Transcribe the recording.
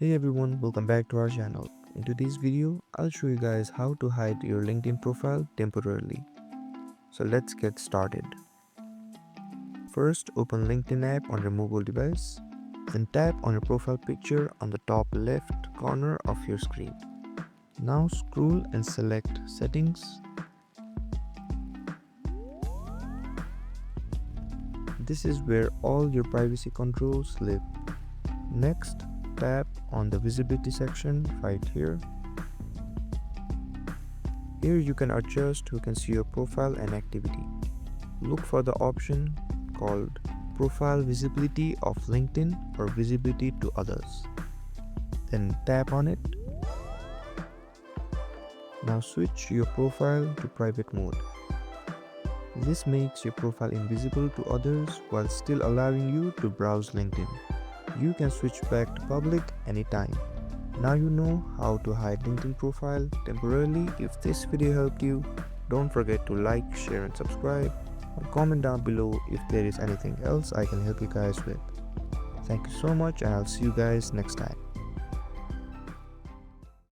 Hey everyone, welcome back to our channel. In today's video, I'll show you guys how to hide your LinkedIn profile temporarily. So let's get started. First, open LinkedIn app on your mobile device, then tap on your profile picture on the top left corner of your screen. Now scroll and select Settings. This is where all your privacy controls live. Next, tap on the visibility section right here. Here you can adjust who can see your profile and activity. Look for the option called Profile Visibility of LinkedIn or Visibility to Others. Then tap on it. Now switch your profile to private mode. This makes your profile invisible to others while still allowing you to browse LinkedIn. You can switch back to public anytime. Now you know how to hide LinkedIn profile temporarily. If this video helped you, don't forget to like, share and subscribe, or comment down below if there is anything else I can help you guys with. Thank you so much and I'll see you guys next time.